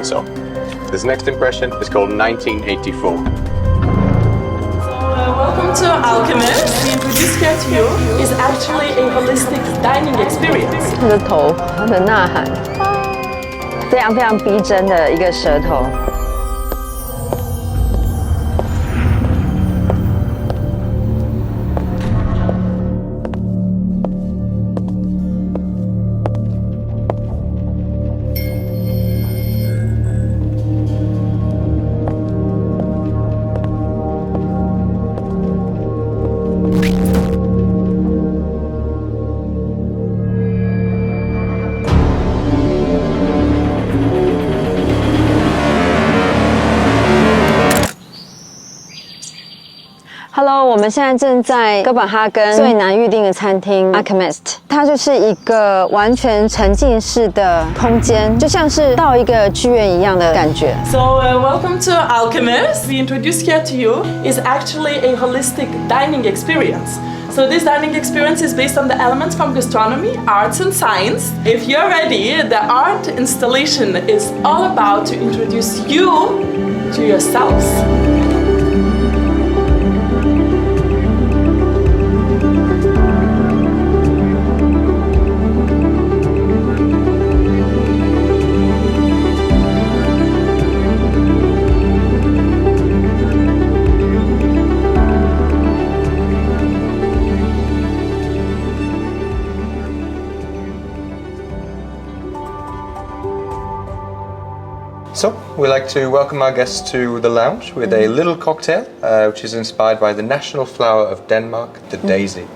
So, this next impression is called 1984. Welcome to Alchemist. We introduce here to you is actually a holistic dining experience. 它的头，它的呐喊，非常非常逼真的一个舌头。Hello， 我们现在正在哥本哈根最难预定的餐厅 Alchemist， 它就是一个完全沉浸式的空间，就像是到一个剧院一样的感觉。So welcome to Alchemist. We introduce here to you is actually a holistic dining experience. So this dining experience is based on the elements from gastronomy, arts and science. If you're ready, the art installation is all about to introduce you to yourselves. So, we like to welcome our guests to the lounge with a little cocktail, which is inspired by the national flower of Denmark, the daisy.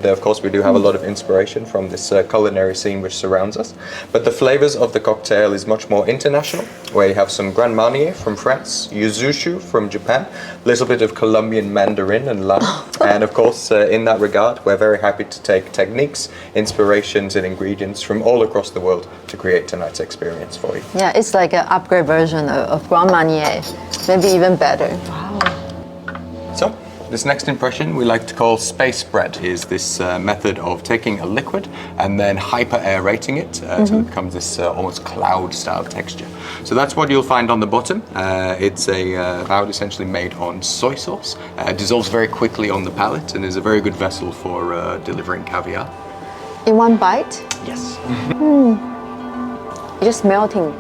Of course, we do have a lot of inspiration from this culinary scene which surrounds us, but the flavors of the cocktail is much more international, where you have some Grand Marnier from France, Yuzu from Japan, a little bit of Colombian mandarin and lime, and of course, in that regard, we're very happy to take techniques, inspirations and ingredients from all across the world to create tonight's experience for you. Yeah, it's like an upgrade version of Grand Marnier, maybe even better. Wow. So, this next impression we like to call space spread. Is this method of taking a liquid and then hyper aerating it till it becomes this almost cloud style texture. So that's what you'll find on the bottom. It's a cloud essentially made on soy sauce. It dissolves very quickly on the palate and is a very good vessel for delivering caviar. In one bite? Yes. Just melting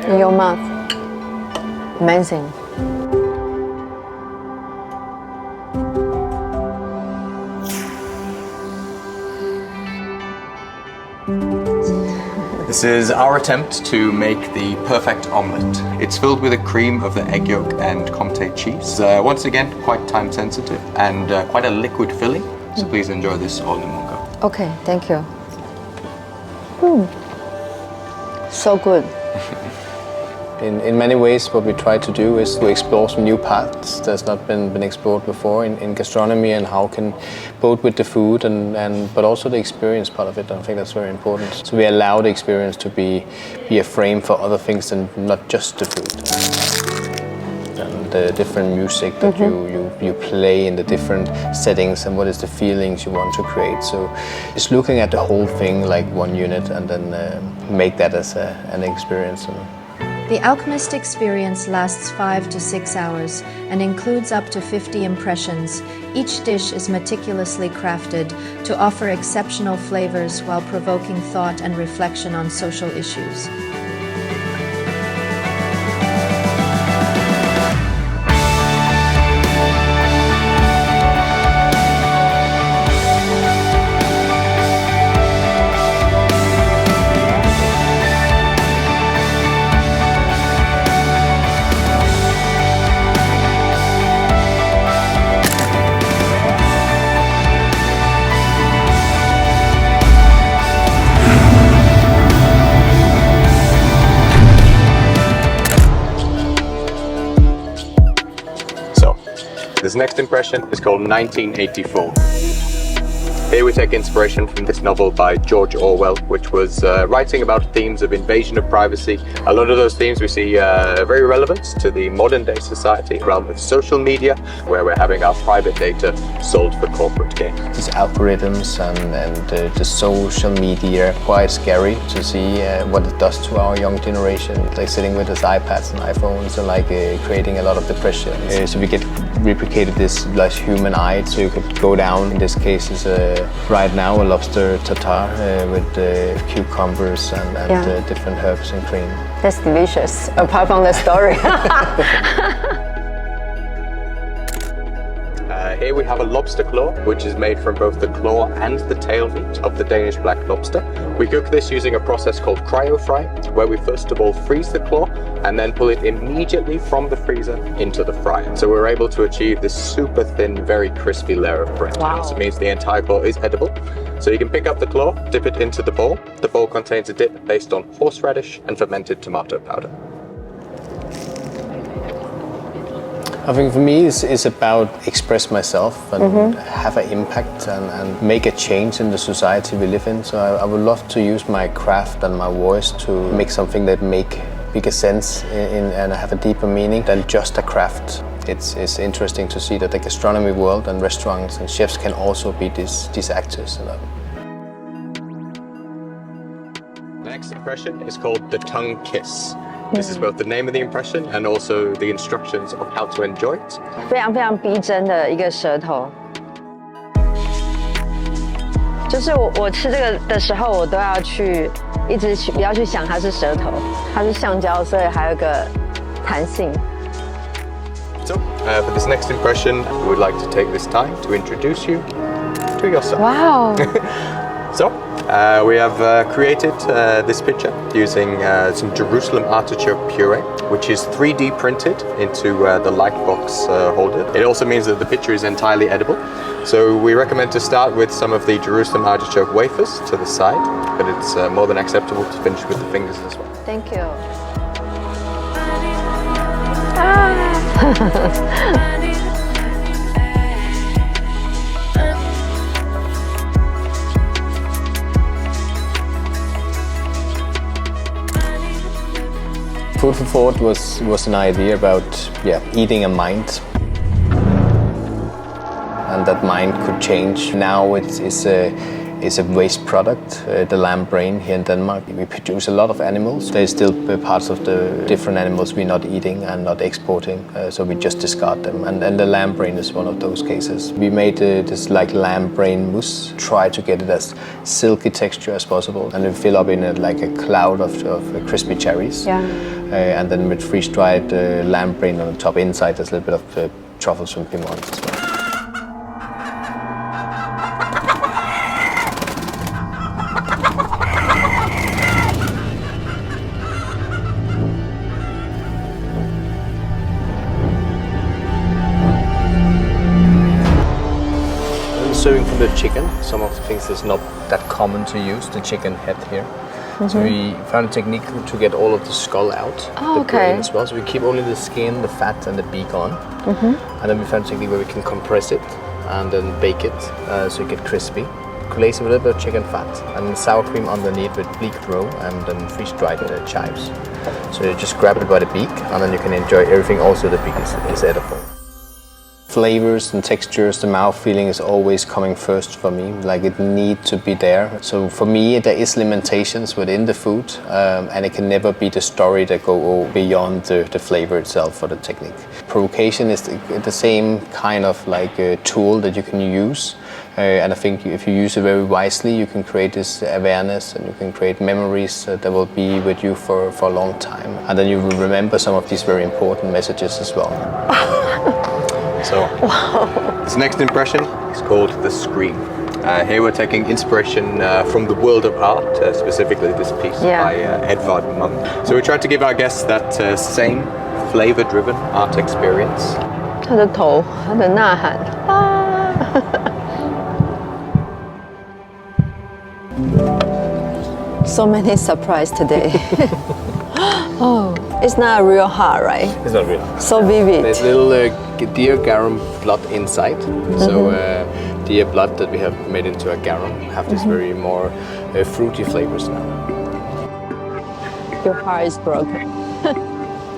in your mouth. Amazing. This is our attempt to make the perfect omelette. It's filled with a cream of the egg yolk and Comté cheese. Once again, quite time sensitive and quite a liquid filling. So please enjoy this all in one go. Okay, thank you. So good. In many ways, what we try to do is to explore some new paths that's not been explored before in gastronomy, and how can both with the food but also the experience part of it. I think that's very important. So we allow the experience to be a frame for other things than not just the food. And the different music that you play in the different settings, and what is the feelings you want to create. So it's looking at the whole thing like one unit, and then make that as an experience. The Alchemist experience lasts 5 to 6 hours and includes up to 50 impressions. Each dish is meticulously crafted to offer exceptional flavors while provoking thought and reflection on social issues. This next impression is called 1984. Here we take inspiration from this novel by George Orwell, which was writing about themes of invasion of privacy. A lot of those themes we see very relevant to the modern day society, realm of social media, where we're having our private data sold for corporate gain. These algorithms and the social media, quite scary to see what it does to our young generation. Like sitting with his iPads and iPhones and like creating a lot of depression. So we get replicated this like human eye, so you could go down. In this case is right now a lobster tartare with cucumbers and different herbs and cream. That's delicious, apart from the story. Here we have a lobster claw, which is made from both the claw and the tail meat of the Danish black lobster. We cook this using a process called cryo-fry, where we first of all freeze the claw and then pull it immediately from the freezer into the fryer. So we're able to achieve this super thin, very crispy layer of bread. Wow. So it means the entire claw is edible. So you can pick up the claw, dip it into the bowl. The bowl contains a dip based on horseradish and fermented tomato powder. I think for me it's about express myself and have an impact and make a change in the society we live in. So I would love to use my craft and my voice to make something that make bigger sense and have a deeper meaning than just a craft. It's interesting to see that the gastronomy world and restaurants and chefs can also be these actors. The next impression is called the tongue kiss. This is both the name of the impression and also the instructions of how to enjoy it. 非常非常逼真的一个舌头，就是我吃这个的时候，我都要一直不要去想它是舌头，它是橡胶，所以还有个弹性。So, for this next impression, we would like to take this time to introduce you to yourself. Wow. So, we have created this picture using some Jerusalem artichoke puree, which is 3D printed into the lightbox holder. It also means that the picture is entirely edible. So we recommend to start with some of the Jerusalem artichoke wafers to the side, but it's more than acceptable to finish with the fingers as well. Thank you. Food for Thought was an idea about eating a mind, and that mind could change. Now it's a waste product, the lamb brain here in Denmark. We produce a lot of animals. There's still parts of the different animals we're not eating and not exporting, so we just discard them. And the lamb brain is one of those cases. We made this like lamb brain mousse, try to get it as silky texture as possible, and we fill up in it like a cloud of crispy cherries. Yeah. And then with freeze-dried lamb brain on the top. Inside there's a little bit of truffles from Piedmont as well. Serving from the chicken, some of the things that's not that common to use, the chicken head here. So we found a technique to get all of the skull out, the brain as well. So we keep only the skin, the fat and the beak on. And then we found a technique where we can compress it and then bake it so you get crispy. Glaze it with a little bit of chicken fat and then sour cream underneath with bleak roe and then freeze-dried chives. So you just grab it by the beak and then you can enjoy everything. Also the beak is edible. Flavors and textures, the mouth feeling is always coming first for me. Like it needs to be there. So for me, there is limitations within the food, and it can never be the story that go beyond the flavor itself or the technique. Provocation is the same kind of like tool that you can use. And I think if you use it very wisely, you can create this awareness and you can create memories that will be with you for a long time. And then you will remember some of these very important messages as well. So, this next impression is called the scream. Here we're taking inspiration from the world of art, specifically this piece by Edvard Munk. So we tried to give our guests that same flavor-driven art experience. 他的头，他的呐喊啊！ So many surprises today. Oh, it's not a real heart, right? It's not real. So vivid. There's little deer garum blood inside. So deer blood that we have made into a garum have this very more fruity flavors now. Your heart is broken.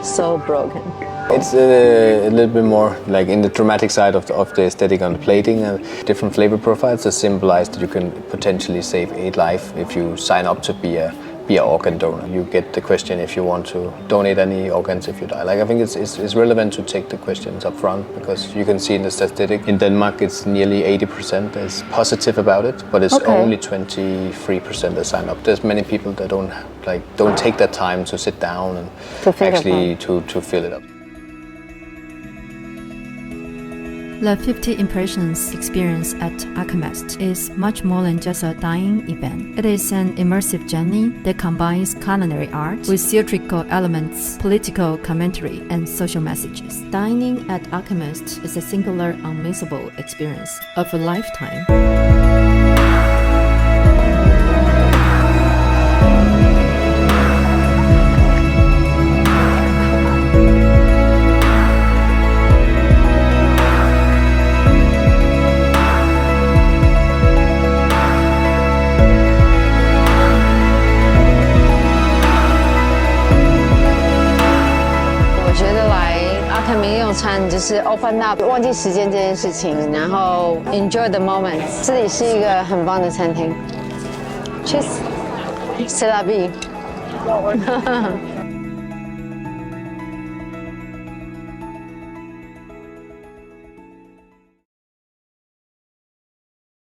So broken. It's a little bit more like in the dramatic side of the aesthetic on the plating. Different flavor profiles that symbolize that you can potentially save a life if you sign up to be an organ donor. You get the question if you want to donate any organs if you die. Like I think it's relevant to take the questions up front because you can see in the statistic in Denmark it's nearly 80% is positive about it, but it's only 23% that sign up. There's many people that don't take that time to sit down and to fill it up. The 50 Impressions experience at Alchemist is much more than just a dining event. It is an immersive journey that combines culinary art with theatrical elements, political commentary, and social messages. Dining at Alchemist is a singular, unmissable experience of a lifetime.餐就是 open up， 忘记时间这件事情，然后 enjoy the moment。这里是一个很棒的餐厅。Cheers，c'est la vie。